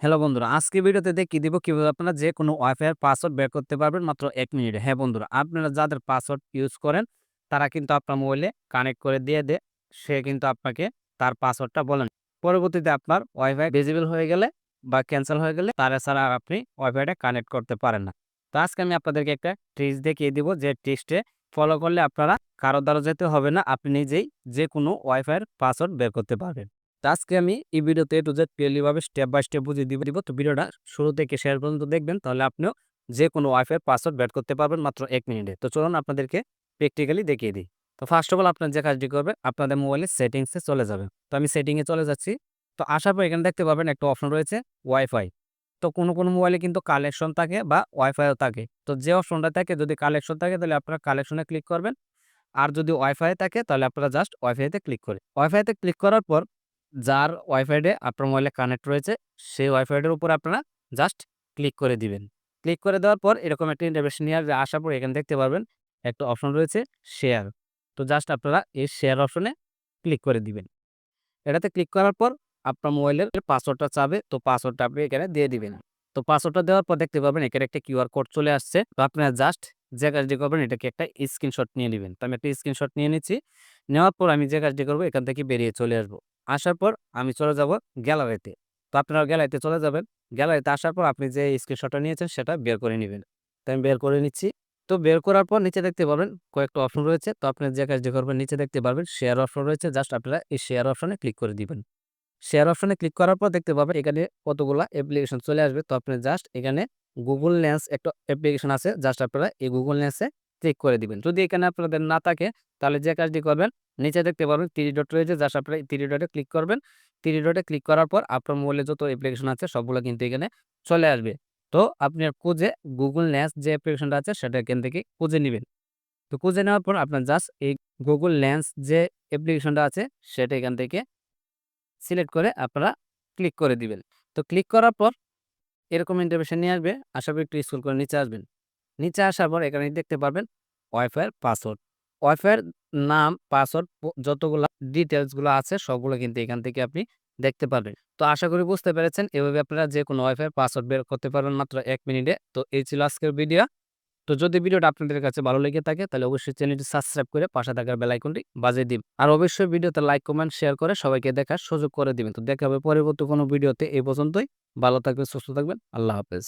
Hello বন্ধুরা, আজকে ভিডিওতে দেখিয়ে দিব কিভাবে আপনারা যে কোনো ওয়াইফাই এর পাসওয়ার্ড বের করতে পারবেন মাত্র ১ মিনিটে। হ্যাঁ বন্ধুরা, আপনারা যাদের পাসওয়ার্ড ইউজ করেন তারা কিন্তু আপনার মোবাইলে কানেক্ট করে দিয়ে সে কিন্তু আপনাকে তার পাসওয়ার্ডটা বলেন। পরবর্তীতে আপনার ওয়াইফাই ডিসেবল হয়ে গেলে বা ক্যানসেল হয়ে গেলে তারা ছাড়া আর আপনি ওয়াইফাইটা কানেক্ট করতে পারেন না। তো আজকে আমি আপনাদেরকে একটা ট্রিক্স দেখিয়ে দিব, যে ট্রিক্সটে ফলো করলে আপনারা কারো দ্বারা যেতে হবে না, আপনি নিজেই যে কোনো ওয়াইফাই এর পাসওয়ার্ড বের করতে পারবেন। তো আজকে আমি এই ভিডিওতে A to Z ক্লিয়ারলি ভাবে স্টেপ বাই স্টেপ বুঝিয়ে দিব। তো ভিডিওটা শুরু থেকে শেষ পর্যন্ত দেখবেন, তাহলে আপনিও যে কোনো ওয়াইফাই এর পাসওয়ার্ড বের করতে পারবেন মাত্র ১ মিনিটে। তো চলুন আপনাদেরকে প্র্যাকটিক্যালি দেখিয়ে দিই। তো ফার্স্ট অফ অল আপনারা যে কাজটি করবেন, আপনাদের মোবাইলের সেটিংস এ চলে যাবেন। তো আমি সেটিং এ চলে যাচ্ছি। তো আসার পর এখানে দেখতে পাবেন একটা অপশন রয়েছে ওয়াইফাই। তো কোনো মোবাইলে কিন্তু কালেকশন থাকে বা ওয়াইফাইও থাকে। তো যে অপশনটা থাকে, যদি কালেকশন থাকে তাহলে আপনারা কালেকশনে ক্লিক করবেন। আর যদি ওয়াইফাই থাকে তাহলে আপনারা জাস্ট ওয়াইফাইতে ক্লিক করে ওয়াইফাইতে ক্লিক করার পর যার ওয়াইফাইতে আপনার মোবাইলে কানেক্ট রয়েছে সেই ওয়াইফাইটার উপর আপনারা জাস্ট ক্লিক করে দিবেন। ক্লিক করে দেওয়ার পর এরকম একটা ইন্টারফেস নিয়ে আসার পর এখানে দেখতে পারবেন একটা অপশন রয়েছে শেয়ার। তো জাস্ট আপনারা এই শেয়ার অপশনে ক্লিক করে দিবেন। এটাতে ক্লিক করার পর আপনার মোবাইলের পাসওয়ার্ডটা চাবে, তো পাসওয়ার্ডটা আপনি এখানে দিয়ে দিবেন। তো পাসওয়ার্ডটা দেওয়ার পর দেখতে পাবেন এখানে একটা কিউআর কোড চলে আসছে। তো আপনারা জাস্ট যে কাজটি করবেন, এটাকে একটা স্ক্রিনশট নিয়ে নিবেন। তো আমি একটা স্ক্রিনশট নিয়ে নিচ্ছি। নেওয়ার পর আমি যে কাজটি করব, এখান থেকে বেরিয়ে চলে আসব। আসার পর আমি চলে যাব গ্যালারিতে। তো আপনারা গ্যালারিতে চলে যাবেন। গ্যালারিতে আসার পর আপনি যে স্ক্রিনশটটা নিয়েছেন সেটা বের করে নিবেন। তো আমি বের করে নিচ্ছি। তো বের করার পর নিচে দেখতে পারবেন কয়েকটা অপশন রয়েছে। তো আপনি যে কাজটি করবেন, নিচে দেখতে পারবেন শেয়ার অপশন রয়েছে। জাস্ট আপনারা এই শেয়ার অপশনে ক্লিক করে দিবেন। শেয়ার অপশনে ক্লিক করার পর দেখতে পাবেন এখানে কতগুলা অ্যাপ্লিকেশন চলে আসবে। তো আপনি জাস্ট এখানে গুগল লেন্স একটা অ্যাপ্লিকেশন আছে, জাস্ট আপনারা এই গুগল লেন্সে ক্লিক করে দিবেন। যদি এখানে আপনাদের না থাকে তাহলে যে কাজটি করবেন, নিচে দেখতে পারবেন 3 ডট রয়েছে, জাস্ট আপনারা এই 3 ডটে ক্লিক করবেন। 3 ডটে ক্লিক করার পর আপনার মোবাইলে যত অ্যাপ্লিকেশন আছে সবগুলো কিন্তু এখানে চলে আসবে। তো আপনি খুঁজে গুগল লেন্স যে অ্যাপ্লিকেশনটা আছে সেটা এখান থেকে খুঁজে নিবেন। তো খুঁজে নেওয়ার পর আপনার জাস্ট এই গুগল লেন্স যে অ্যাপ্লিকেশনটা আছে সেটা এখান থেকে সিলেক্ট করে আপনারা ক্লিক করে দিবেন। তো ক্লিক করার পর এরকম ইন্টারফেস নিয়ে আসবে। আসার পর একটু স্ক্রল করে নিচে আসবেন। নিচে আসার পর এখানে দেখতে পারবেন ওয়াইফাই এর পাসওয়ার্ড। ওয়াইফাই এর নাম, পাসওয়ার্ড যতগুলা ডিটেইলস গুলো আছে সবগুলো কিন্তু এখান থেকে আপনি দেখতে পারবেন। তো আশা করি বুঝতে পেরেছেন। এভাবে আপনারা যে কোনো ওয়াইফাই এর পাসওয়ার্ড বের করতে পারবেন মাত্র ১ মিনিটে। তো এই ছিল আজকের ভিডিও। তো যদি ভিডিওটা আপনাদের কাছে ভালো লেগে থাকে তাহলে অবশ্যই চ্যানেলটি সাবস্ক্রাইব করে পাশে থাকার বেল আইকনটি বাজিয়ে দিন। আর অবশ্যই ভিডিওতে লাইক, কমেন্ট, শেয়ার করে সবাইকে দেখার সুযোগ করে দিবেন। তো দেখা হবে পরবর্তী কোনো ভিডিওতে। এই পর্যন্তই। ভালো থাকবেন, সুস্থ থাকবেন। আল্লাহ হাফেজ।